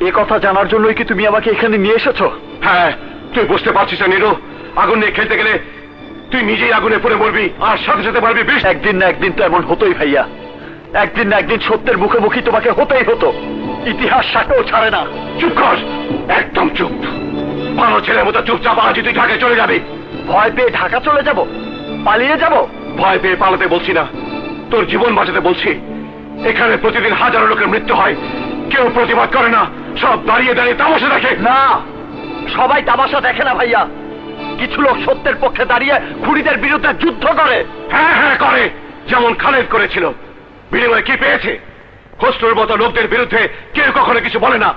এ কথা জানার জন্যই কি তুমি আমাকে এখানে নিয়ে এসেছো? হ্যাঁ, তুই বুঝতে পারছিস না নীরু, আগুন নিয়ে খেলতে গেলে তুই নিজেই আগুনে পড়ে মরবি, আর সাথে সাথে মারবি বিষ। একদিন না একদিন তো এমন হতোই ভাইয়া, একদিন না একদিন সত্যের মুখোমুখি তোমাকে হতেই হতো। ইতিহাস সাকেও ছাড়ে না। চুপ কর, একদম চুপ। ভালো ছেলের মতো চুপচাপ আজ তুই ঢাকায় চলে যাবি। ভয় পেয়ে ঢাকা চলে যাব? পালিয়ে যাব? ভয় পেয়ে পালাতে বলছি না, তোর জীবন বাঁচাতে বলছি। এখানে প্রতিদিন হাজারো লোকের মৃত্যু হয়, কেউ প্রতিবাদ করে না, সব দাঁড়িয়ে দাঁড়িয়ে তামাশা দেখে। না, সবাই তামাশা দেখে না ভাইয়া, কিছু লোক সত্যের পক্ষে দাঁড়িয়ে খুনিদের বিরুদ্ধে যুদ্ধ করে। হ্যাঁ হ্যাঁ করে, যেমন খালেদ করেছিল। বিনিময়ে কি পেয়েছে? খসরুর মতো লোকদের বিরুদ্ধে কেউ কখনো কিছু বলে না,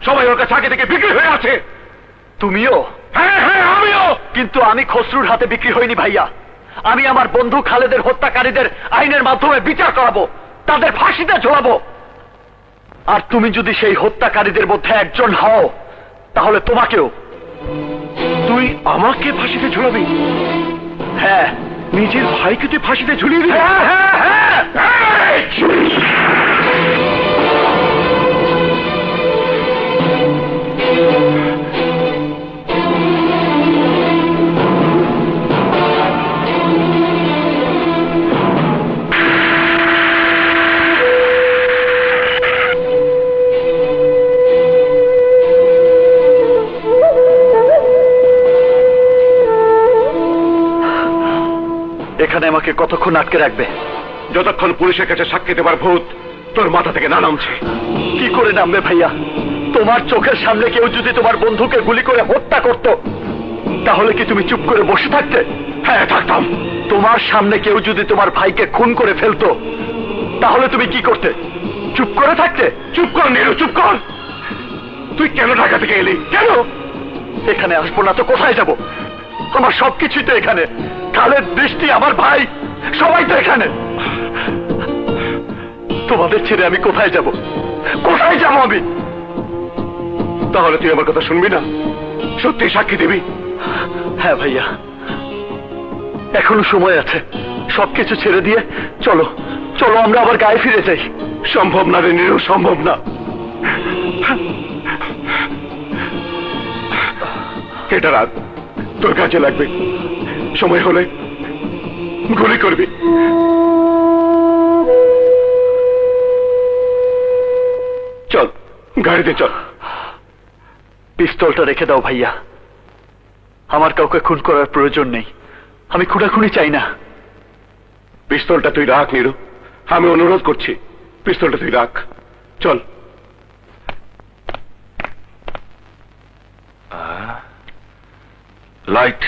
সবাই ওর কাছে আগে থেকে বিক্রি হয়ে আছে। তুমিও? হ্যাঁ হ্যাঁ, আমিও। কিন্তু আমি খসরুর হাতে বিক্রি হইনি ভাইয়া। আমি আমার বন্ধু খালেদের হত্যাকারীদের আইনের মাধ্যমে বিচার করাবো, তাদের ফাঁসিতে ঝোলাবো। আর তুমি যদি সেই হত্যাকারীদের মধ্যে একজন হও, তাহলে তোমাকেও। তুই আমাকে ফাঁসিতে ঝুলাবি? হ্যাঁ। নিজের ভাইকে তুই ফাঁসিতে ঝুলিয়ে দিবি? হ্যাঁ হ্যাঁ হ্যাঁ। এখানে আমাকে কতক্ষণ আটকে রাখবে? যতক্ষণ পুলিশের কাছে সাক্ষী দেবার ভূত তোর মাথা থেকে না নামছে। কি করে নামবে ভাইয়া? তোমার চোখের সামনে কেউ যদি তোমার বন্ধুকে গুলি করে হত্যা করত, তাহলে কি তুমি চুপ করে বসে থাকতে? হ্যাঁ, থাকতাম। তোমার সামনে কেউ যদি তোমার ভাইকে খুন করে ফেলতো, তাহলে তুমি কি করতে? চুপ করে থাকতে? চুপ কর নীরু, চুপ কর। তুই কেন ঢাকা থেকে এলি? কেন? এখানে আসবো না তো কোথায় যাব? আমার সবকিছুই তো এখানে। খালেদ, বৃষ্টি, আমার ভাই, সবাই তো এখানে। তোমাদের ছেড়ে আমি কোথায় যাব? কোথায় যাব আমি? তাহলে তুই আমার কথা শুনবি না? সত্যি সাক্ষী দিবি? হ্যাঁ ভাইয়া, এখনো সময় আছে। সবকিছু ছেড়ে দিয়ে চলো, চলো আমরা আবার গায়ে ফিরে যাই। সম্ভব না রে নীরু, সম্ভব না। এটা রাত, তোর কাজে লাগবে। সময় হলে গুলি করবি। চল, গাড়িতে চল। পিস্তলটা রেখে দাও ভাইয়া, আমার কাউকে খুন করার প্রয়োজন নেই। আমি খুনাখুনি চাই না। পিস্তলটা তুই রাখ নীরু, আমি অনুরোধ করছি। পিস্তলটা তুই রাখ, চল। লাইট।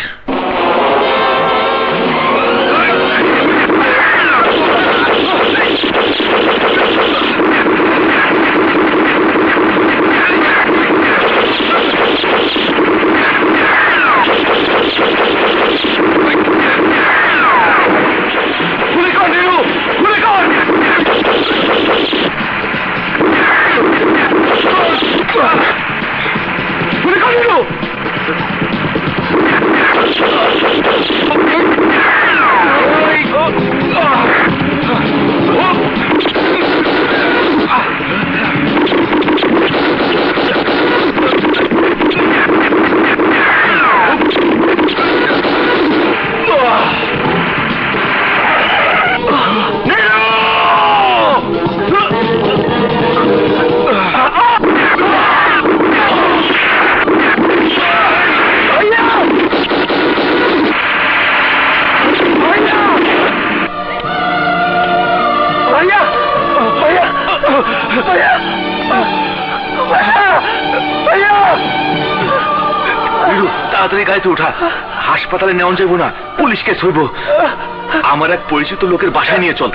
তাড়াতাড়ি গাড়িতে উঠা, হাসপাতালে নেওয়া যাবো না, পুলিশকে ছইব। আমার এক পরিচিত লোকের বাসায় নিয়ে চল।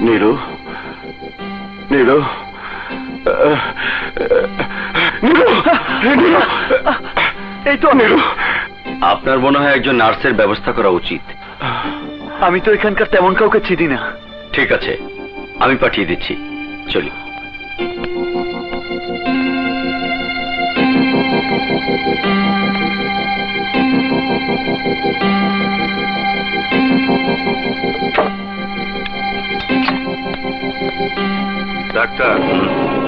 নীরু, নীরু, এই তো নীরু। আপনার মনে হয় একজন নার্সের ব্যবস্থা করা উচিত। আমি তো এখানকার তেমন কাউকে চিনি না। ঠিক আছে, আমি পাঠিয়ে দিচ্ছি। চলি। ডাক্তার,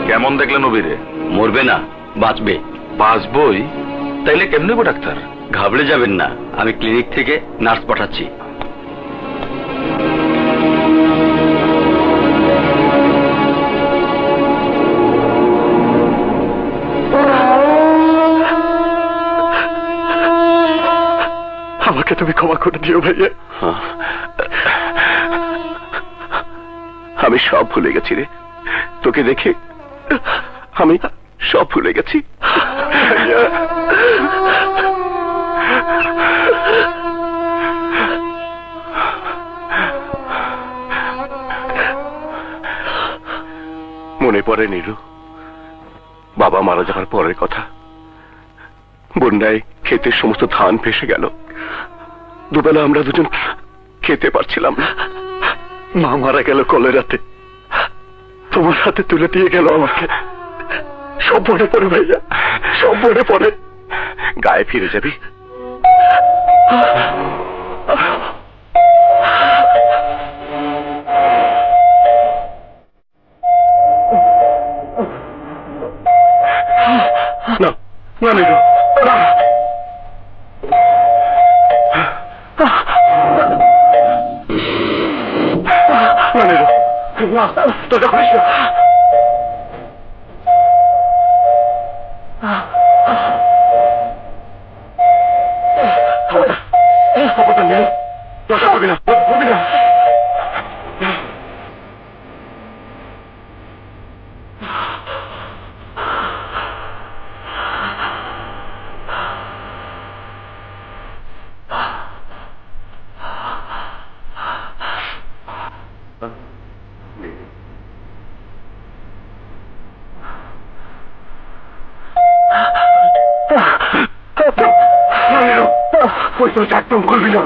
কেমন দেখলেন অভিরে? মরবে না, বাঁচবে। বাঁচবই? তাইলে কেমনে গো ডাক্তার? ঘাবড়ে যাবেন না, আমি ক্লিনিক থেকে নার্স পাঠাচ্ছি। আমাকে তুমি ক্ষমা করে দিও ভাইয়া। আমি সব ভুলে গেছি রে, তোকে দেখে আমি সব ভুলে গেছি। মনে পড়ে নীলু, বাবা মারা যাওয়ার পরের কথা। বন্যায় ক্ষেতের সমস্ত ধান ভেসে গেল। দুবেলা আমরা দুজন খেতে পারছিলাম না। মা মারা গেল কলেরাতে, তোমার হাতে তুলে দিয়ে গেল আমাকে। সব মনে পড়ে ভাইয়া, সব মনে পড়ে। গায়ে ফিরে যাবি? না না নীলু, না। না নীলু, না, তোকে করিস না। একদম করবি না।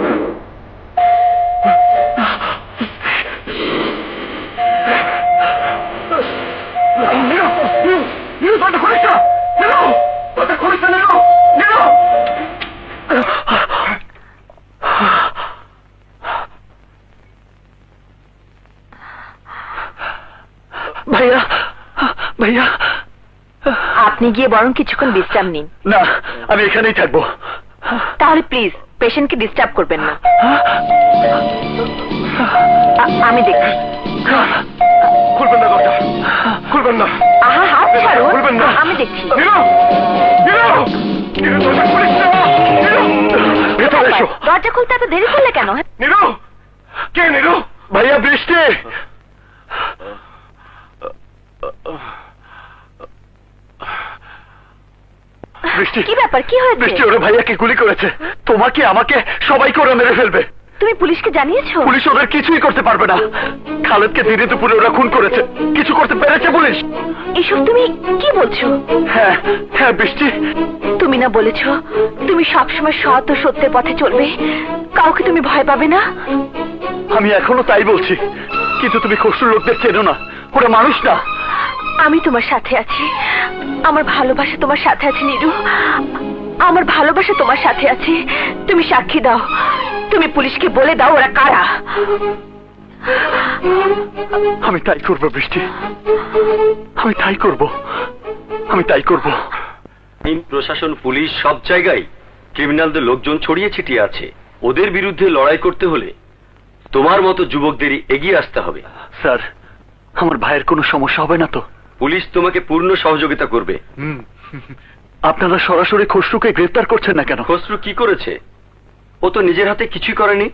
ভাইয়া, ভাইয়া, আপনি গিয়ে বরং কিছুক্ষণ বিশ্রাম নিন। না, আমি এখানেই থাকবো। তাহলে প্লিজ পেশেন্টকে ডিস্টার্ব করবেন না। আমি দেখি। খুলবেন না দরজা, খুলবেন না। আহা, হাত ছাড়ুন। খুলবেন না। আমি দেখছি। ভেতরে এসো। দরজা খুলতে এত দেরি করলে কেন? নীলু, কে নীলু? ভাইয়া, বৃষ্টি। বৃষ্টি, কি ব্যাপার, কি হয়েছে? বৃষ্টি ওরা ভাইয়াকে গুলি করেছে। তোমাকে, আমাকে, সবাইকে ওরা মেরে ফেলবে। তুমি পুলিশকে জানিয়েছো? পুলিশ ওদের কিছুই করতে পারবে না। খালেদকে দিনে দুপুরে ওরা খুন করেছে। কিছু করতে পেরেছে পুলিশ? এসব তুমি কি বলছো? হ্যাঁ হ্যাঁ বৃষ্টি, তুমি না বলেছো তুমি সবসময় সৎ ও সত্যের পথে চলবে, কাউকে তুমি ভয় পাবে না? আমি এখনো তাই বলছি, কিন্তু তুমি খসরুর লোকদের চেনো না, ওরা মানুষ না। আমি তোমার সাথে আছি, আমার ভালোবাসা তোমার সাথে আছে নীরু, আমার ভালোবাসা তোমার সাথে আছে। তুমি সাক্ষী দাও, তুমি পুলিশকে বলে দাও ওরা কারা। আমি তাই করবো বৃষ্টি, আমি তাই করব, আমি তাই করব। প্রশাসন, পুলিশ সব জায়গায় ক্রিমিনালদের লোকজন ছড়িয়ে ছিটিয়ে আছে। ওদের বিরুদ্ধে লড়াই করতে হলে তোমার মতো যুবকদেরই এগিয়ে আসতে হবে। স্যার, আমার ভাইয়ের কোনো সমস্যা হবে না তো? পুলিশ তোমাকে পূর্ণ সহযোগিতা করবে। আপনারা সরাসরি খসরুকে গ্রেফতার করছেন না কেন? খসরু কি করেছে? ও তো নিজের হাতে কিছুই করেনি।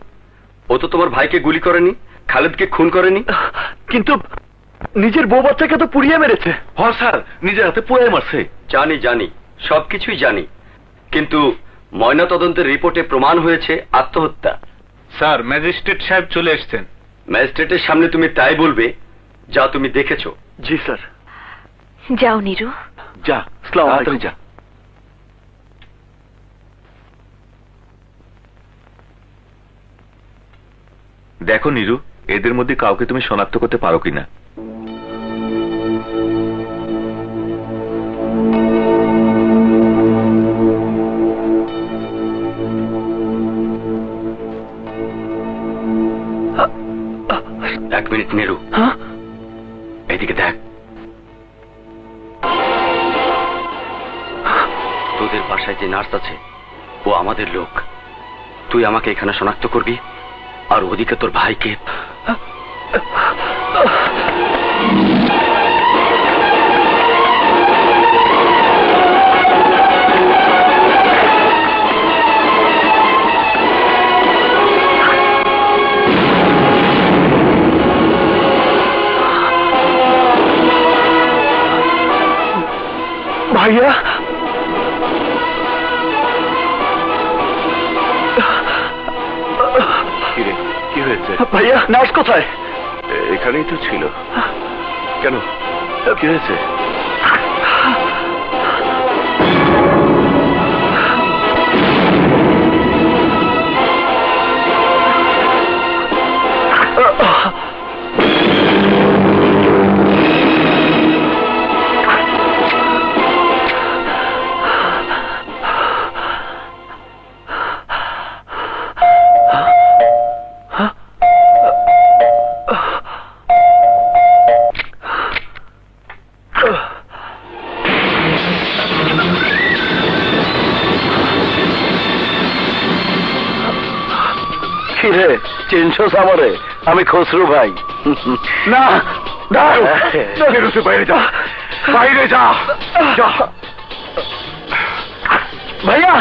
ও তো তোমার ভাইকে গুলি করেনি, খালেদকে খুন করেনি। কিন্তু নিজের বউ বাচ্চাকে তো পুড়িয়ে মেরেছে। হ্যাঁ স্যার, নিজের হাতে পুড়াই মারছে। জানি জানি, সবকিছুই জানি, কিন্তু ময়না তদন্তের রিপোর্টে প্রমাণ হয়েছে আত্মহত্যা। স্যার, ম্যাজিস্ট্রেট সাহেব চলে এসেছেন। ম্যাজিস্ট্রেটের সামনে তুমি তাই বলবে যা তুমি দেখেছো। জি স্যার। যাও নীরু, যা, আসসালামু আলাইকুম। যা। দেখো নীরু, এদের মধ্যে কাউকে তুমি শনাক্ত করতে পারো কিনা? এক মিনিট নিরু, এইদিকে দেখ। তোদের বাসায় যে নার্স আছে ও আমাদের লোক। তুই আমাকে এখানে শনাক্ত করবি, আর ওদিকে তোর ভাইকে। ভাইয়া, কি হয়েছে ভাইয়া, নার্স কোথায়? এখানেই তো ছিল। কেন, কি হয়েছে? কিরে, চিনছস আমারে? আমি খসরু ভাই। না, বাইরে যা, বাইরে যা। ভাইয়া,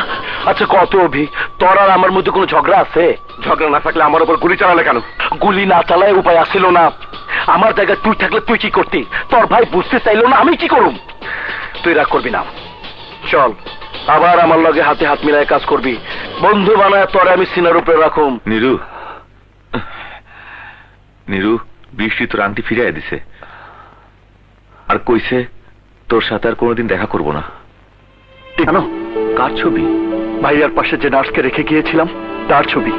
আচ্ছা কত অভি, তোর আর আমার মধ্যে কোনো ঝগড়া আছে? ঝগড়া না থাকলে আমার উপর গুলি চালালে কেন? গুলি না চালায় উপায় আসছিল না। আমার জায়গায় তুই থাকলে তুই কি করতি? তোর ভাই বুঝতে চাইলো না, আমি কি করুম? তুই রাগ করবি না, চল আবার আমার লগে হাতে হাত মিলায় কাজ করবি। বন্ধু বানায় তোরে আমি সিনার উপরে রাখুম। নিরু, নিরু, বৃষ্টি তোর আংটি ফিরাই দিছে, আর কইছে তোর সাথে আর কোনোদিন দেখা করবো না। কেন? কার ছবি? ভাইয়ার পাশে যে নার্সকে রেখে গিয়েছিলাম তার ছবি।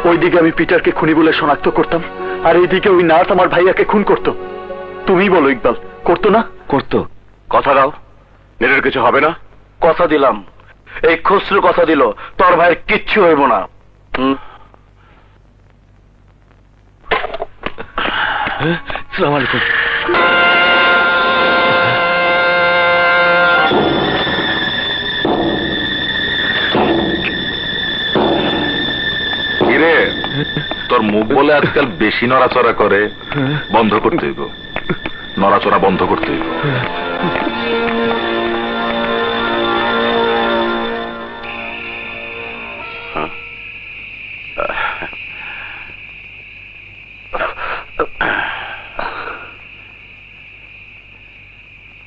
ওইদিকে আমি পিটারকে খুনি বলে শনাক্ত করতাম, আর এইদিকে ওই নার্স আমার ভাইয়াকে খুন করতো। তুমি বলো ইকবাল, করতো না? করতো। কথা দাও, নিরুর কিছু হবে না? কথা দিলাম, এই খসরু কথা দিল, তোর ভাইয়ের কিচ্ছু হইব না। সালাম আলাইকুম। কিরে, তোর মুখ বলে আজকাল বেশি নড়াচড়া করে, বন্ধ করতে হইব। নড়াচড়া বন্ধ করতে হইব।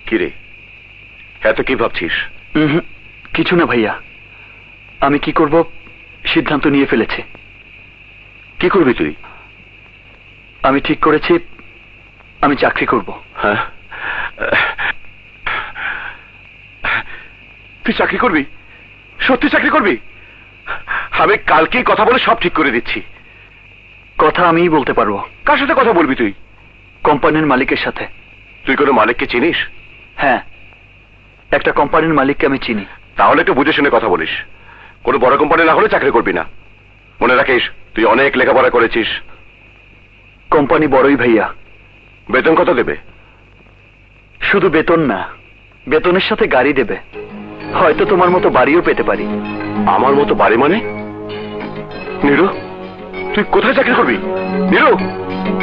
কিরে, এত কি ভাবছিস? কিছু না ভাইয়া, আমি কি করব সিদ্ধান্ত নিয়ে ফেলেছি। কি করবি তুই? আমি ঠিক করেছি আমি চাকরি করব। হ্যাঁ, তুই চাকরি করবি? সত্যি চাকরি করবি? আমি কালকেই কথা বলে সব ঠিক করে দিচ্ছি। কথা আমিই বলতে পারবো। কার সাথে কথা বলবি তুই? কোম্পানির মালিকের সাথে। তুই কোনো মালিককে চিনিস? হ্যাঁ, একটা কোম্পানির মালিককে আমি চিনি। তাহলে একটু বুঝে শুনে কথা বলিস। কোনো বড় কোম্পানি না হলে চাকরি করবি না। মনে রাখিস, তুই অনেক লেখাপড়া করেছিস। কোম্পানি বড়ই ভাইয়া। বেতন কত দেবে? শুধু বেতন না, বেতনের সাথে গাড়ি দেবে। হয়তো তোমার মতো বাড়িও পেতে পারি। আমার মতো বাড়ি মানে? নীরু, তুই কোথায় চাকরি করবি? নীরু,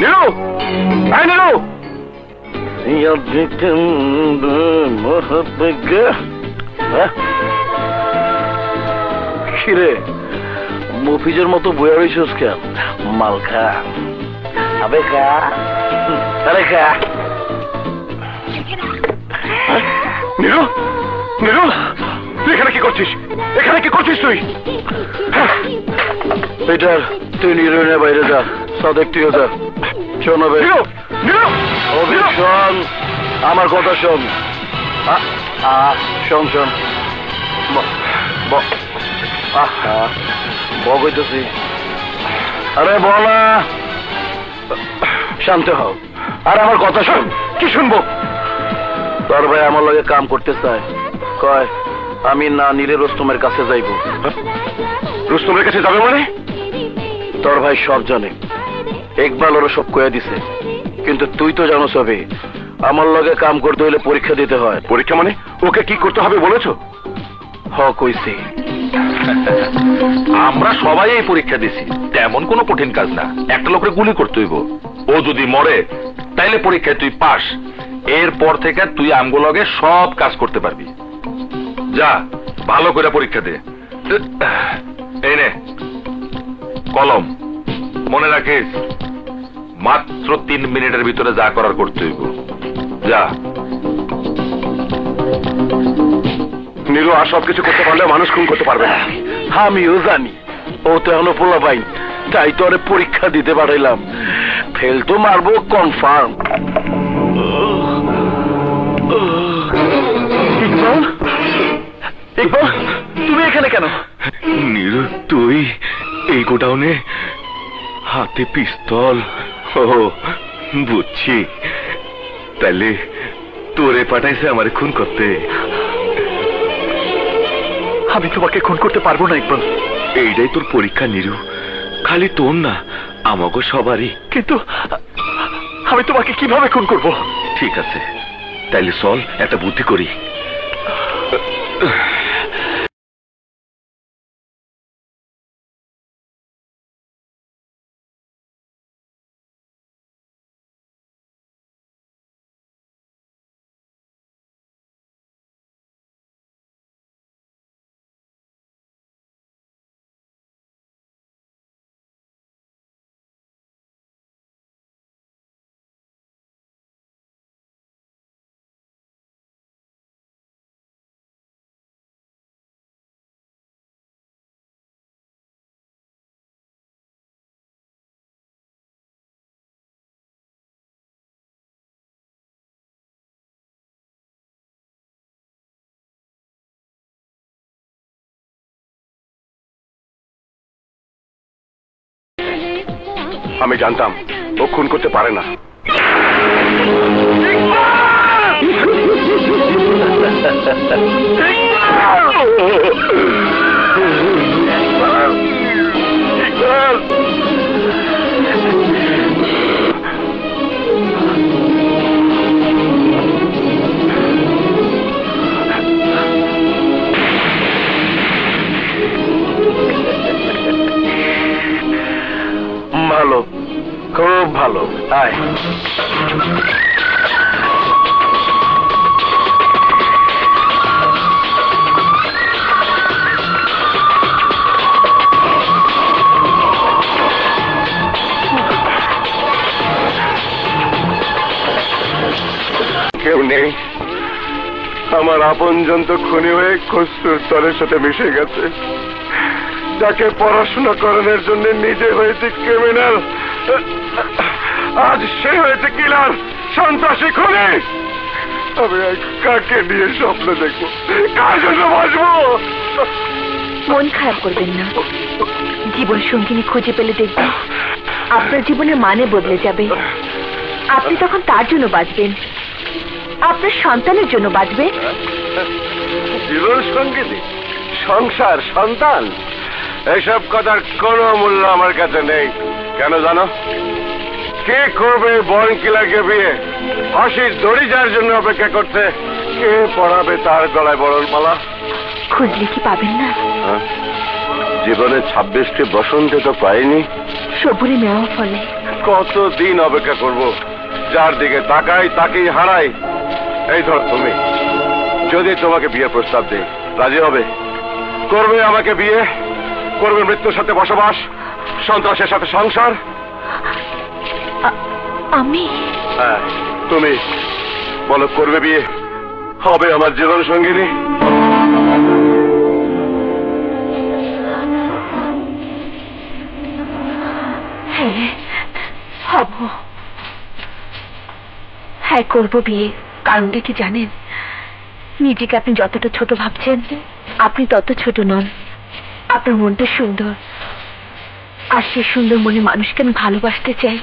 নীরু, এই নীরু! কিরে, মফিজের মতো বইয়া রইছিস কেন? মাল খা, আবে খা, আরে খা। নীরু, নীরু, তুই এখানে কি করছিস? এখানে কি করছিস তুই? পিটার, তুই নিরুনের বাইরে যা। সাদেক, তুইও যা। শোন হবে, শোন আমার কথা শোন। শোন শোন, বক হইতেছি। আরে বলা শান্ত হও আর আমার কথা শোন। কি শুনবো? তোর ভাই আমার লগে কাম করতে চায়, কয় আমি না নিলে রুস্তমের কাছে যাইব। রুস্তমের কাছে যাবে মানে? তোর ভাই সব জানে, একবার ওরা সব কয়ে দিছে, কিন্তু তুই তো জানো সবে আমার লগে কাম করতে হইলে পরীক্ষা দিতে হয়। পরীক্ষা মানে? ওকে কি করতে হবে বলেছো? কইছি। আমরা সবাই এই পরীক্ষা দিছি, তেমন কোনো কঠিন কাজ না। একটা লোকের গুলি করতে হইব, ও যদি মরে তাইলে পরীক্ষায় তুই পাস। এরপর থেকে তুই আমগুলোকে সব কাজ করতে পারবি। যা ভালো করে পরীক্ষা দে। এই নে কলম, মনে রাখিস মাত্র 3 মিনিটের ভিতরে যা করার করতে হইব। যা। নীরু আর সবকিছু করতে পারলে মানুষ খুন করতে পারবে না। আমিও জানি, ও তো এখনো পোলা পাইন, তাই তো ওরে পরীক্ষা দিতে পারাইলাম। ফেল তো মারবো কনফার্ম। ইকবাল, ইকবাল তুমি এখানে কেন? নীরু তুই এই গোডাউনে হাতে পিস্তল? ও বুঝছি, তাহলে তোরে পাঠাইছে আমারে খুন করতে। আমি তোমাকে খুন করতে পারবো না ইকবাল। এইটাই তোর পরীক্ষা নীরু, খালি তোর না আমাকে সবারই। কিন্তু আমি তোমাকে কিভাবে খুন করব? ঠিক আছে, তাইলে চল একটা বুদ্ধি করি। আমি জানতাম ও খুন করতে পারে না। ভালো, খুব ভালো। আয় কেউ নেই, আমার আপনজন তো খুনি হয়ে খসরুর তরের সাথে মিশে গেছে। যাকে পড়াশোনা করানোর জন্য নিজে হয়েছে ক্রিমিনাল, আজ সে হয়েছে কিলার, সন্ত্রাসী খুনি। আমি কাকে নিয়ে স্বপ্ন দেখবো, কার জন্য বাঁচবো? মন খারাপ করবেন না, জীবন সঙ্গিনী খুঁজে পেলে দেখবেন আপনার জীবনের মানে বদলে যাবে। আপনি তখন তার জন্য বাঁচবেন, আপনার সন্তানের জন্য বাঁচবেন। জীবন সঙ্গিনী, সংসার, সন্তান, এসব কথার কোনো মূল্য আমার কাছে নেই। কেন জানো? কে করবে বন কিলাকে বিয়ে? হাসির দড়ি যার জন্য অপেক্ষা করছে, কে পড়াবে তার গলায় বরণ মালা? খুঁজলে কি পাবেন না? জীবনে 26টি বসন্তে তো পাইনি, সবুরে মেওয়া ফলে। কতদিন অপেক্ষা করব? যার দিকে তাকাই তাকেই হারাই। এই ধর তুমি, যদি তোমাকে বিয়ের প্রস্তাব দেই, রাজি হবে? করবে আমাকে বিয়ে? করবে মৃত্যুর সাথে বসবাস, সন্ত্রাসের সাথে সংসার? আমি? হ্যাঁ তুমি বলো, করবে বিয়ে? হবে আমার জীবন সঙ্গিনী? হ্যাঁ হব, হ্যাঁ করব বিয়ে। কারণটা কি জানেন? নিজেকে আপনি যতটা ছোট ভাবছেন, আপনি তত ছোট নন। আপনার মনটা সুন্দর, আর সে সুন্দর মনে মানুষকে আমি ভালোবাসতে চাই।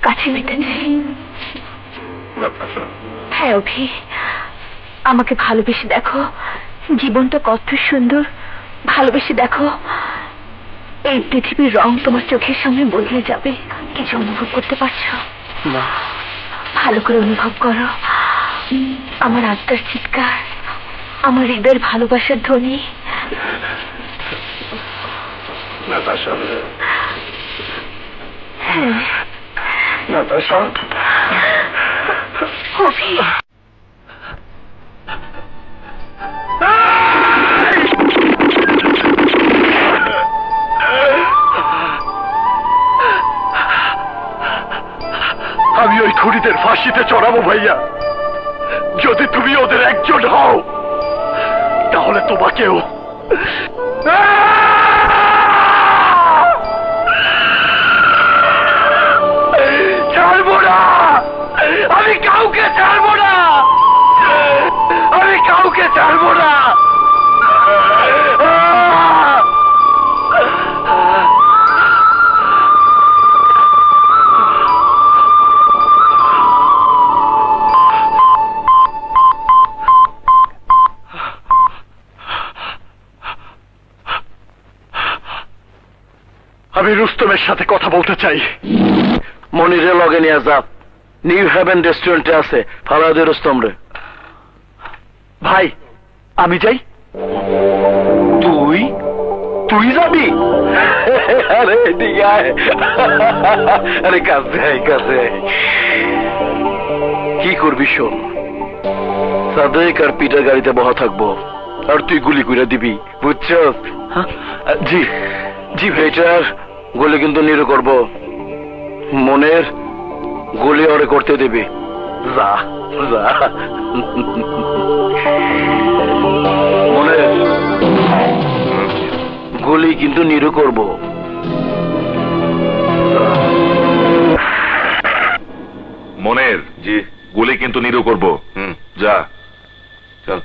কাছে পেতেছে। হ্যাঁ অভি, আমাকে ভালোবেসে দেখো, জীবনটা কত সুন্দর, ভালোবেসে দেখো। এই পৃথিবীর রং তোমার চোখের সামনে বদলে যাবে। কিছু অনুভব করতে পারছো? ভালো করে অনুভব করো। আমার আত্মার চিৎকার, আমার হৃদয়ের ভালোবাসার ধ্বনি। হ্যাঁ অভি, আমি ওই খুনিদের ফাঁসিতে চড়াবো ভাইয়া। যদি তুমি ওদের একজন হও তাহলে তোমাকেও। ছাড়বো না, আমি কাউকে ছাড়বো না, আমি কাউকে ছাড়বো না। আমি রুস্তমের সাথে কথা বলতে চাই। মনিরে লগে নিয়ে যা, নিউ হেভেন রেস্টুরেন্টে আছে, ফালা দে রুস্তম রে। ভাই আমি যাই। তুই তুই যাবি? আরে এদিকে আয়। আরে কাছে আয়, কাছে আয়। কি করবি শোন, সাদেক আর পিটার গাড়িতে বহা থাকবো, আর তুই গুলি করে দিবি, বুঝছস? জি জি ভাইটার গুলি কিন্তু নিরু করব, মনের গুলি ওরে করতে দিবি। যা যা। মনের গুলি কিন্তু নিরু করব। মনের জি গুলি কিন্তু নিরু করবো। যা চল।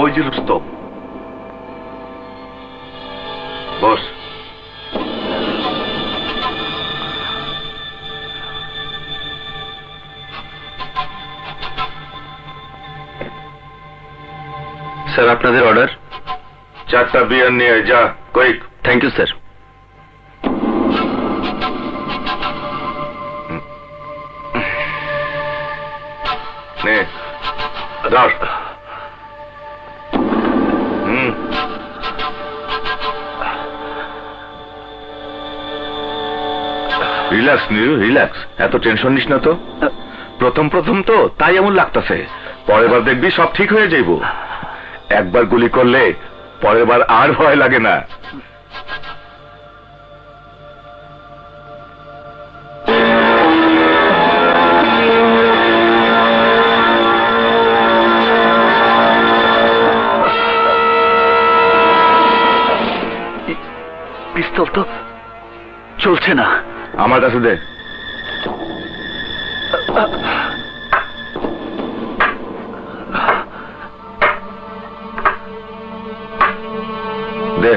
ওই যে রুস্তম। বস। স্যার আপনাদের অর্ডার। 4টা বিয়ার নিয়ে আয়, যা কুইক। Thank you sir. নে ধর। Relax Niru, relax. এত টেনশন নিস না তো। প্রথম প্রথম তো তাই এমন লাগতেছে, পরের বার দেখবি সব ঠিক হয়ে যাইব। একবার গুলি করলে পরের বার আর ভয় লাগে না। পিস্তল তো চলছে না। আমার কাছে দে। দে।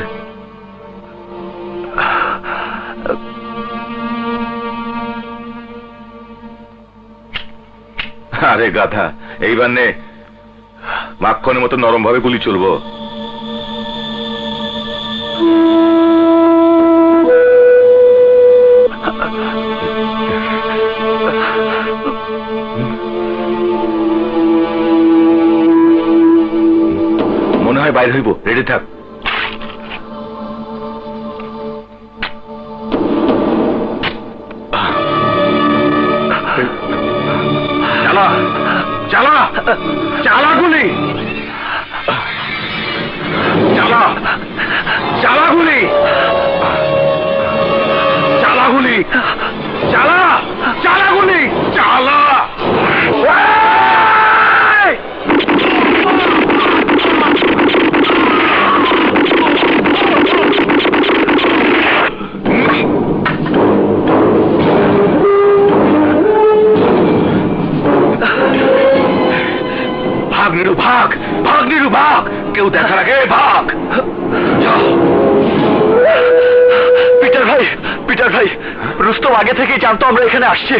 আরে গাধা, এইবার নে। মাখনের মতো নরম ভাবে গুলি চলবো। মনে হয় বাইরে হইব, রেডি থাক। চালা চালা চালা গুলি, চালা চালা গুলি, চালা গুলি, চালা চালা গুলি, চালা। ভাগ, কেউ দেখার আগে ভাগ। পিটার ভাই, রুস্তম আগে থেকেই জানতো আমরা এখানে আসছি।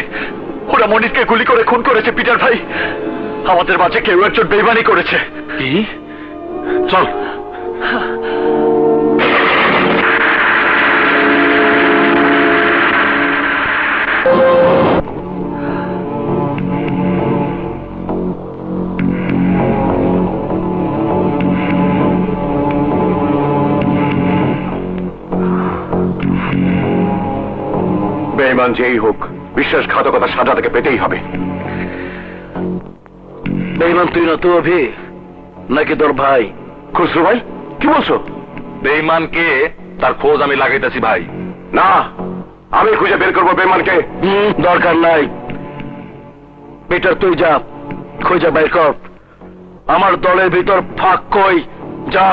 ওরা মনিরকে গুলি করে খুন করেছে পিটার ভাই। আমাদের মাঝে কেউ একজন বেইমানি করেছে। কি? চল। বেঈমান যেই হোক, বিশ্বাসঘাতকতার সাজা থেকে পেতেই হবে। বেঈমান তুই না তো অভি, নাকি তোর ভাই খুসরু ভাই? কি বলছো? বেঈমান কে তার খোঁজ আমি লাগাইতেছি ভাই। না, আমি খুঁজে বের করবো বেঈমানকে। দরকার নাই, পিটার তুই যা, খুঁজে বের কর। আমার দলের ভিতর ফাঁক কই, যা।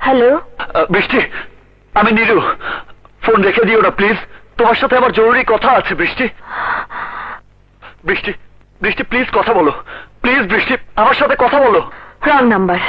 হ্যালো, বৃষ্টি, আমি নীরু। ফোন রেখে দিও না প্লিজ, তোমার সাথে আমার জরুরি কথা আছে। বৃষ্টি বৃষ্টি বৃষ্টি প্লিজ কথা বলো, প্লিজ বৃষ্টি, আমার সাথে কথা বলো। Wrong number.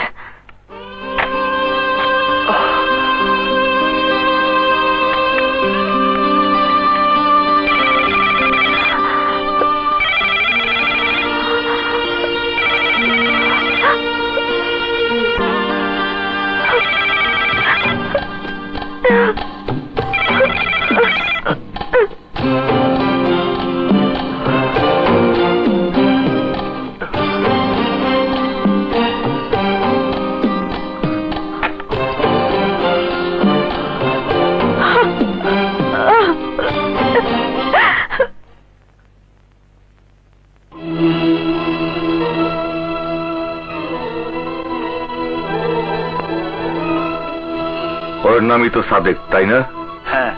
ওর নামই তো সাদেক, তাই না? হ্যাঁ।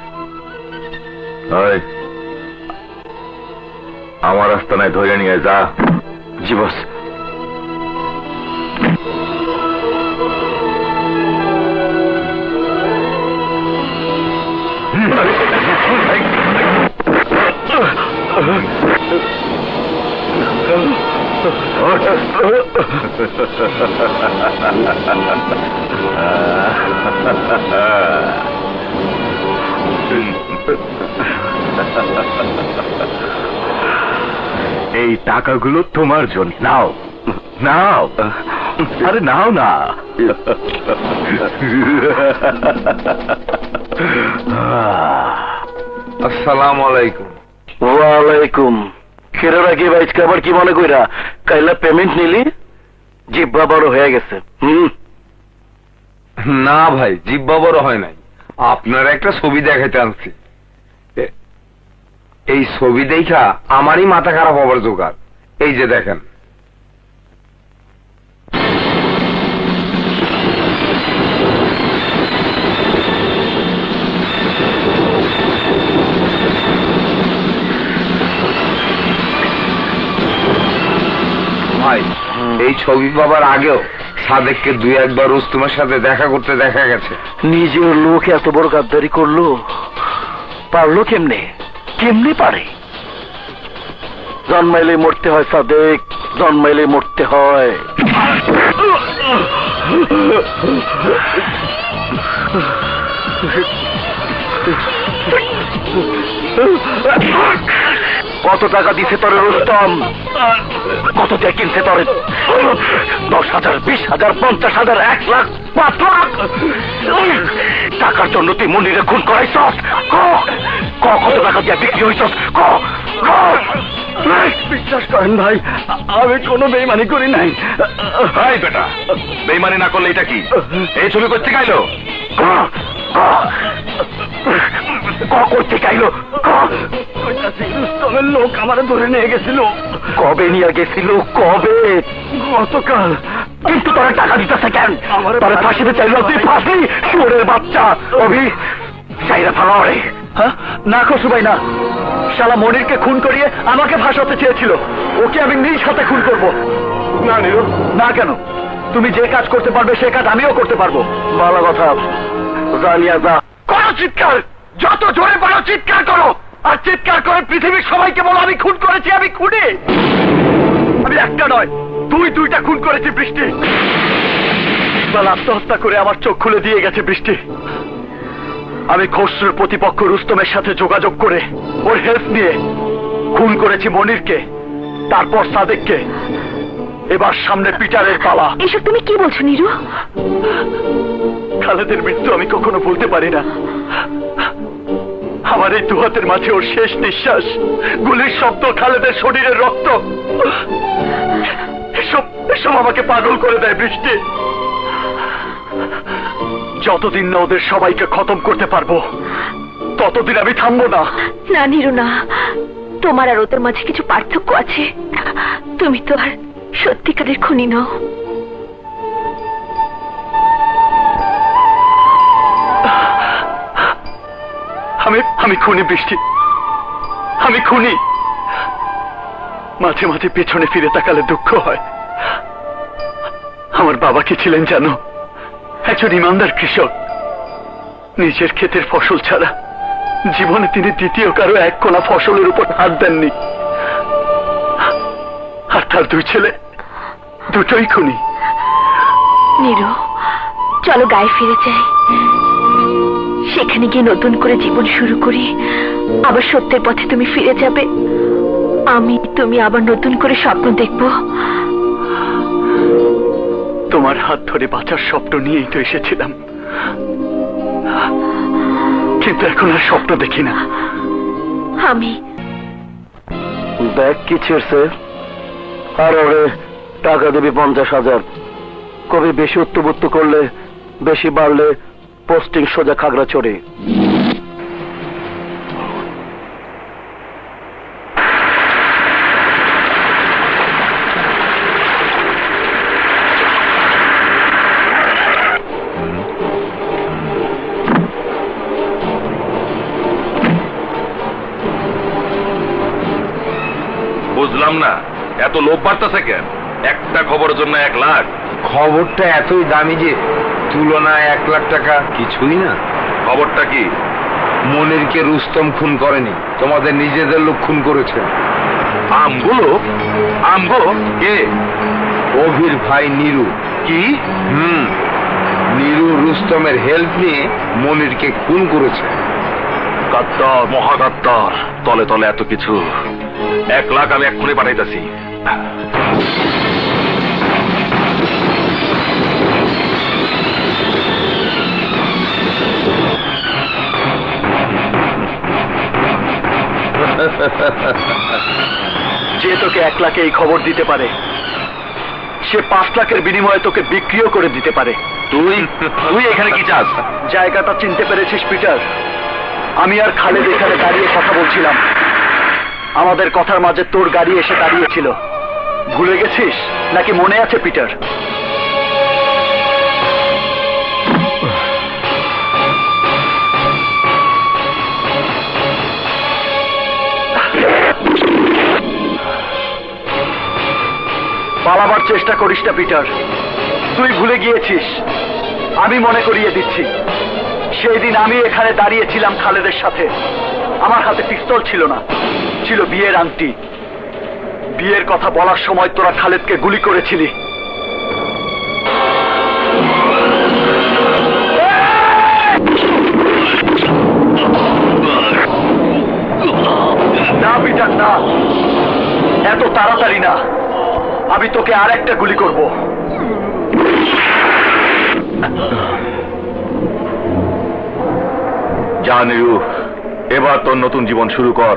আমার আস্তানায় ধরে নিয়ে যা। জি বস। এই টাকাগুলো তোমার জন্য, নাও নাও। আরে নাও না। আসসালামু আলাইকুম। ওয়ালাইকুম। খেরে রাখি ভাই, আবার কি মনে কইরা কাইলা পেমেন্ট নিলি? জিব্বা বড় হয়ে গেছে। না ভাই, জিব্বা বড় হয় নাই, আপনার একটা ছবি দেখাইতে আনছি। এই ছবি দেখা আমারই মাথা খারাপ হবার জোগাড়। এই যে দেখেন। ভাই, এই ছবি পাবার আগেও সাদেককে দুই একবার রুস্তমের সাথে দেখা করতে দেখা গেছে। নিজের লোক এত বড় গাদ্দারি করলো, পারলো কেমনে? কেমনে পারে? জন্মাইলে মরতে হয় সাদেক, জন্মাইলে মরতে হয়। কত টাকা দিছে তোরে রুস্তম? কত দিয়ে কিনছে তোরে? 10,000, 20,000, 50,000, 1 লাখ, 5 লাখ? টাকার জন্য তুই মনিরে খুন করাইছস? কত টাকা দিয়ে বিক্রি হইছস? বিশ্বাস করেন ভাই, আমি কোনো বেইমানি করি নাই। ভাই বেটা, বেইমানি না করলে এটা কি? এই ছবি করতে গাইলো করতে চাইলো? রুস্তমের লোক আমার ধরে নিয়ে গেছিল। কবে নিয়ে গেছিল? কবে? গতকাল। কিন্তু তোরা টাকা দিতেছে কেন? তোরা ফাঁসিতে চাইলো, তুই ফাঁসলি? শুয়োরের বাচ্চা। অভি চাইরা ফালা রে। হ্যাঁ, না খসু ভাই না। শালা মনিরকে খুন করিয়ে আমাকে ফাঁসাতে চেয়েছিল। ওকে আমি নিজ হাতে খুন করব। না নিরু। না কেন? তুমি যে কাজ করতে পারবে সে কাজ আমিও করতে পারবো। ভালো কথা, জানিয়া যা। করো চিৎকার, যত জোরে পারো চিৎকার করো, আর চিৎকার করে পৃথিবীর সবাইকে বলো আমি খুন করেছি, আমি খুনি। আমি একটা নয়, দুইটা খুন করেছি বৃষ্টি। ইকবাল আত্মহত্যা করে আমার চোখ খুলে দিয়ে গেছে বৃষ্টি। আমি খসরুর প্রতিপক্ষ রুস্তমের সাথে যোগাযোগ করে ওর হেল্প নিয়ে খুন করেছি মনিরকে, তারপর সাদেককে, এবার সামনে পিটারের পালা। এসব তুমি কি বলছো নীরু? খালেদের মৃত্যু আমি কখনো ভুলতে পারি না। আমার এই দুহাতের মাঝে ওর শেষ নিঃশ্বাস, গুলির শব্দ, খালেদের শরীরের রক্ত, এসব আমাকে পাগল করে দেয় বৃষ্টি। যতদিন না ওদের সবাইকে খতম করতে পারবো ততদিন আমি থামবো না। না নীরু না, তোমার আর ওদের মাঝে কিছু পার্থক্য আছে। তুমি তো আর সত্যিকারের খুনি নও। আমি খুনি বৃষ্টি, আমি খুনি। মাঝে মাঝে পেছনে ফিরে তাকালে দুঃখ হয়। আমার বাবা কি ছিলেন জানো? একজন ইমানদার কৃষক। নিজের ক্ষেতের ফসল ছাড়া জীবনে তিনি দ্বিতীয় কারো এক কোনা ফসলের উপর হাত দেননি। আর তার দুই ছেলে দুটোই খুনি। নীরু, চলো গায়ে ফিরে যাই, সেখানে গিয়ে নতুন করে জীবন শুরু করি। আবার সত্যের পথে তুমি ফিরে যাবে, তুমি আবার নতুন করে স্বপ্ন দেখব। তোমার হাত ধরে বাঁচার স্বপ্ন নিয়েই তো এসেছিলাম, কিন্তু এখন আর স্বপ্ন দেখি না। আমি দেখ কি ছেড়ছে, আর ওরে টাকা দেবি 50,000। কবি বেশি উত্তবুত্ত করলে, বেশি বাড়লে পোস্টিং সোজা খাগড়াছড়ি। বুঝলাম না, এত লোভ বাড়তেছে কেন? একটা খবরের জন্য 1 লাখ? খবরটা এতই দামি যে তুলনায় 1 লাখ টাকা কিছুই না। খবরটা কি? মনিরকে রুস্তম খুন করেনি, তোমাদের নিজেদের লোক খুন করেছে। আমগুলো? কে? অভির ভাই নীরু। কি? নীরু রুস্তমের হেল্প নিয়ে মনিরকে খুন করেছে। গাদ্দার, মহাগাদ্দার, তলে তলে এত কিছু। 1 লাখ আমি এক্ষুনি পাঠাইতেছি। যে তোকে 1 লাখে এই খবর দিতে পারে, সে 5 লাখের বিনিময়ে তোকে বিক্রিও করে দিতে পারে। তুই এখানে কি চাস? জায়গাটা চিনতে পেরেছিস পিটার? আমি আর খালেদ এখানে দাঁড়িয়ে কথা বলছিলাম, আমাদের কথার মাঝে তোর গাড়ি এসে দাঁড়িয়েছিল। ভুলে গেছিস নাকি মনে আছে পিটার? পালাবার চেষ্টা করিস না পিটার, তুই ভুলে গিয়েছিস। আমি মনে করিয়ে দিচ্ছি, সেই দিন আমি এখানে দাঁড়িয়েছিলাম খালেদের সাথে। আমার হাতে পিস্তল ছিল না, ছিল বিয়ের আংটি। বিয়ের কথা বলার সময় তোরা খালেদকে গুলি করেছিলি। না পিটার না, এত তাড়াতাড়ি না। আমি তোকে আর একটা গুলি করব। জানিও, এবার তোর নতুন জীবন শুরু কর।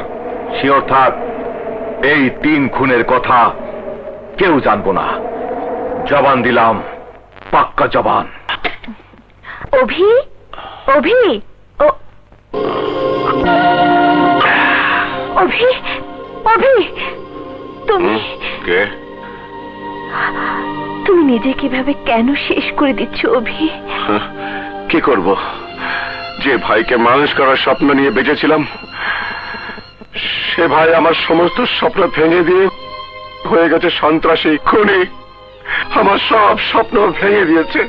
শিওর থাক, এই 3 খুনের কথা কেউ জানবো না। জবান দিলাম, পাক্কা জবান। অভি, অভি, অভি, অভি, তুমি কে? তুমি নিজে কিভাবে কেন শেষ করে দিচ্ছ অভি? কি করব? যে ভাইকে মানুষ করার স্বপ্ন নিয়ে বেঁচেছিলাম, সে ভাই আমার সমস্ত স্বপ্ন ভেঙে দিয়ে হয়ে গেছে সন্ত্রাসী, খুনি। আমার সব স্বপ্ন ভেঙে দিয়েছে।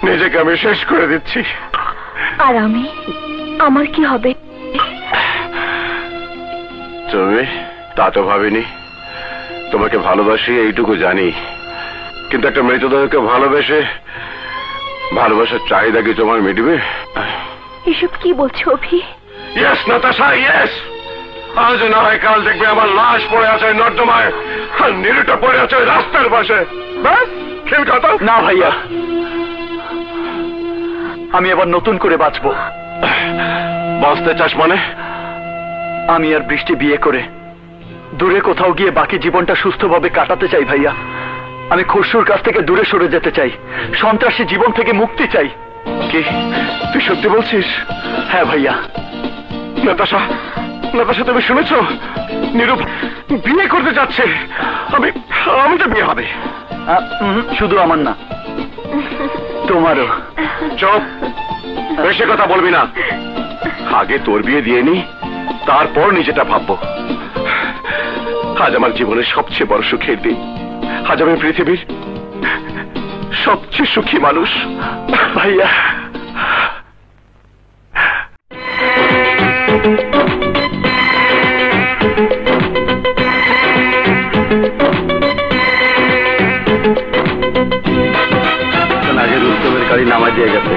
নিজেকে আমি শেষ করে দিচ্ছি। আর আমি, আমার কি হবে? তুমি তা তো ভাবিনি। তোমাকে ভালোবাসি এইটুকু জানি, কিন্তু একটা মৃতদেহকে ভালোবেসে ভালোবাসার চাহিদা কি তোমার মিটবে? এসব কি বলছো অভি? Yes Natasha, yes. আজ না হয় কাল দেখবে আমার লাশ পড়ে আছে নর্দমায়, আর নীলুটা পড়ে আছে রাস্তার পাশে। ব্যাস, খেল কথা। না ভাইয়া, আমি আবার নতুন করে বাঁচবো। বাঁচতে চাস মানে? আমি আর বৃষ্টি বিয়ে করে দূরে কোথাও গিয়ে বাকি জীবনটা সুস্থভাবে কাটাতে চাই ভাইয়া। আমি খসরুর কাছ থেকে দূরে সরে যেতে চাই, সন্ত্রাসী জীবন থেকে মুক্তি চাই। কি তুই সত্যি বলছিস? হ্যাঁ ভাইয়া। নাতাশা, নাতাশা তুমি শুনেছ? নীরু বিয়ে করতে যাচ্ছে। আমি তো বিয়ে হবে। শুধু আমার না, তোমারও। চুপ, বেশি কথা বলবি না। আগে তোর বিয়ে দিয়ে নি, তারপর নিজেটা ভাববো। আজ আমার জীবনের সবচেয়ে বড় সুখের দিন। আজ আমি পৃথিবীর সবচেয়ে সুখী মানুষ। ভাইয়া, আগে রুস্তমের গাড়ি নামাই দিয়ে গেছে।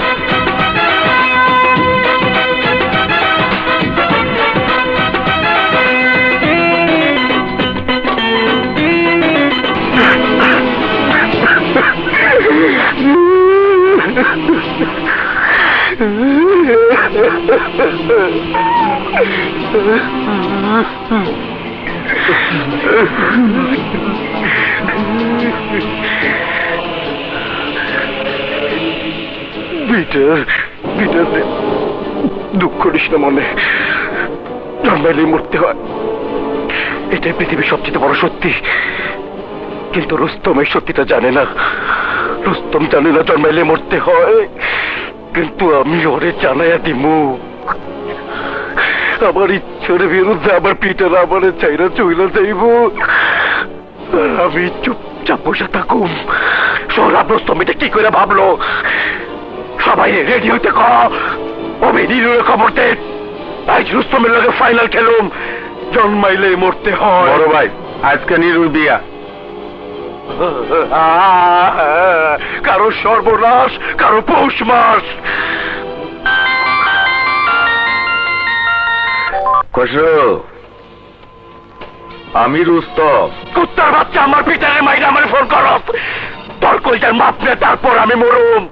দুঃখ করিস না মনে, জন্মাইলেই মরতে হয়, এটাই পৃথিবীর সবচেয়ে বড় সত্যি। কিন্তু রুস্তম এই সত্যিটা জানে না। রুস্তম জানে না জন্মাইলে মরতে হয়, কিন্তু আমি ওরে জানাইয়া দিমু। আমার ইচ্ছার বিরুদ্ধে আমার পিটার আমার চাইরা চইলা যাইব, আর আমি চুপচাপ বসে থাকুম। সৌরভ রুস্তম এটা কি করে ভাবলো? সবাই রেডি হইতে কবির খবর দে। আজ রুস্তমের লগে ফাইনাল খেলুম, জন্মাইলে মরতে হয়। বড় ভাই, আজকে নীরুর বিয়া। কারো সর্বনাশ, কারো পৌষ মাস। খসরু, আমি রুস্তম। কুত্তার বাচ্চা, আমার পিটারে মাইরে আমার ফোন করো। তোর কইটার মাপ নে, তারপর আমি মরুম।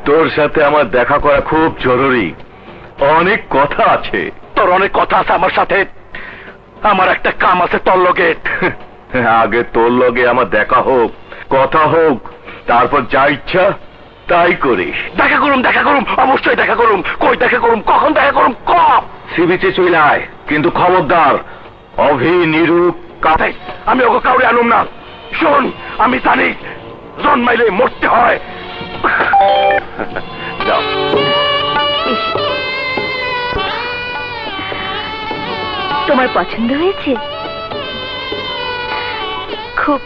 তোর সাথে আমার দেখা করা খুব জরুরি, অনেক কথা আছে। তোর অনেক কথা আছে আমার সাথে, আমার একটা কাম আছে তোর লগে। আগে তোর লগে আমার দেখা হোক, কথা হোক, তারপর যা ইচ্ছা তাই করিস। দেখা করুম, অবশ্যই দেখা করুম। কই দেখা করুম, কখন দেখা করুম, ক। সি বিচে চলে আয়, কিন্তু খবরদার অভি নীরু কাছে আমি ওকে কাউরে আনুম না। শোন, আমি জানি জন্মাইলে মরতে হয়। যাও। তোমার পছন্দ হয়েছে? খুব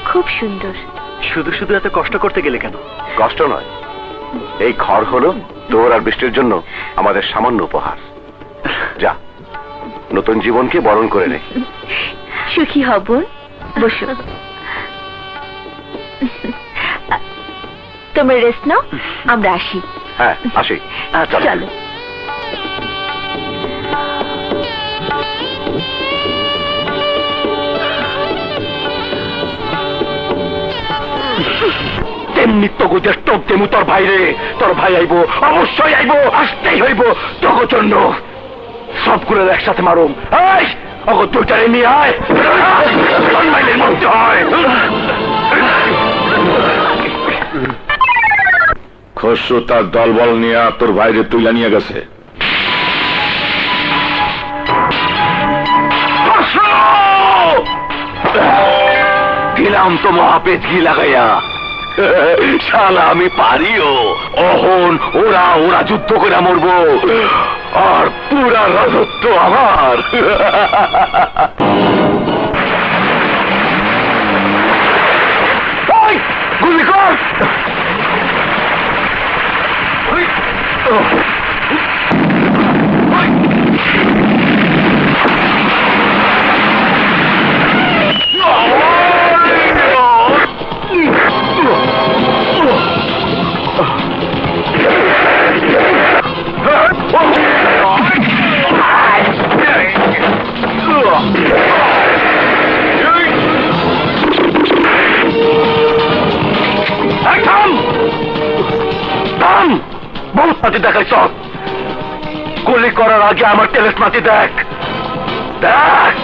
খুব সুন্দর। শুধু শুধু এত কষ্ট করতে গেলে কেন? কষ্ট নয়, এই ঘর হলো তোর আর বৃষ্টির জন্য আমাদের সামান্য উপহার। যা, নতুন জীবনকে বরণ করে নে। সুখী হব। বসো। তোমরা রেস্ট নাও, আমরা আসি। হ্যাঁ, আসি। চলো। তেমনি তগুদের টোপ দেমু তোর ভাইরে। তোর ভাই আইব, অবশ্যই আইব, আসতেই হইব তোর জন্য। সবগুলো একসাথে মারুম। এই অগো দুইটারে নিয়ে আয়, জন্মাইলের মধ্যে হয়। খসরু তার দলবল নিয়ে তোর বাইরে তুইলা নিয়ে গেছে। গেলাম তো মহাপেজগি লাগাইয়া। শালা আমি পারিও। অহন ওরা যুদ্ধ করে মরবো, আর পুরা রাজত্ব আমার। গুলি কর। বহুত মাটি দেখাইছ, গুলি করার আগে আমার তেলেস মাটি দেখ। দেখ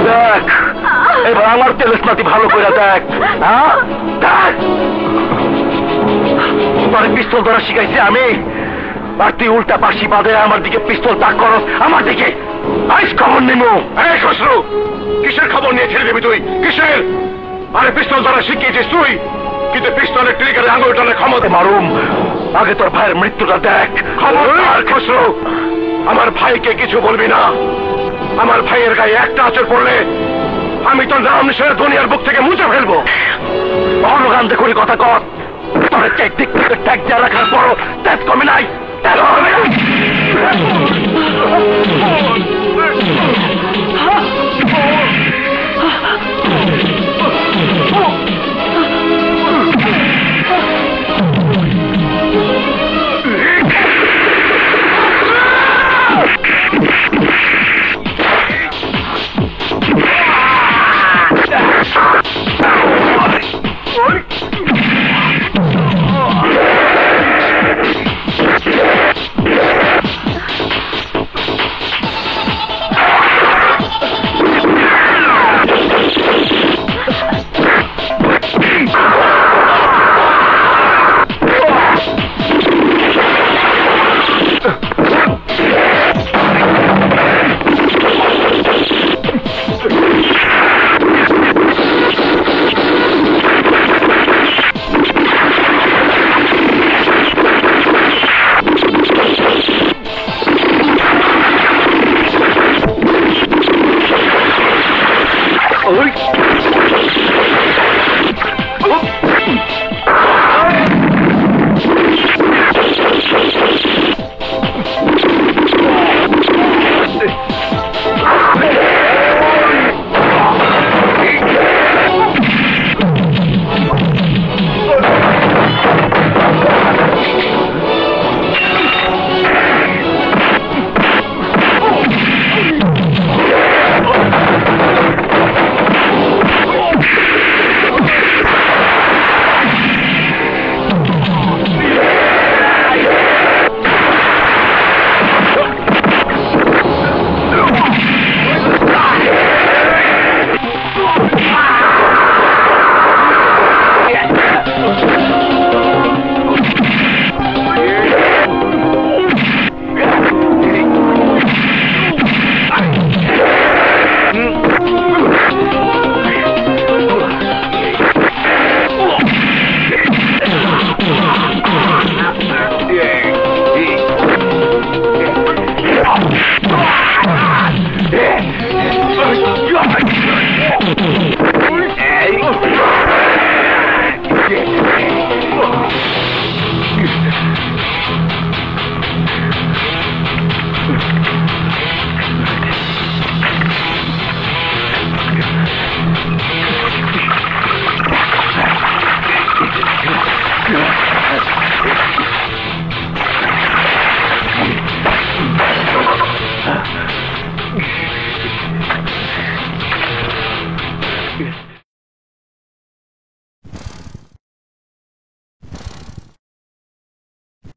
দেখ, এবার আমার তেলেস মাটি ভালো করে দেখ। হ্যাঁ দেখ, তোর পিস্তল ধরা শিখাইছি আমি, আর তুই উল্টা পাশি বাঁধে আমার দিকে পিস্তল তাক করো আমার দিকে। আইস খবর নিমু। এই খসরু, কিসের খবর নিয়ে ছেড়ে দেবি তুই? কিসের? আরে পিস্তল ধরা শিখিয়েছিস তুই, কিন্তু পিস্তলের ট্রিগারে আঙুল টানে ক্ষমতা মারুম। আগে তোর ভাইয়ের মৃত্যুটা দেখ। খবরদার খসরু, আমার ভাইকে কিছু বলবি না। আমার ভাইয়ের গায়ে একটা আঁচড় পড়লে আমি তোর নাম নিশ্চয় দুনিয়ার বুক থেকে মুছে ফেলবো। অনগান্ধে করে কথা কর। তোর চেক দিক থেকে ট্যাগ যা রাখার পরও তেজ কমে নাই, তেজ কমে নাই। Yes.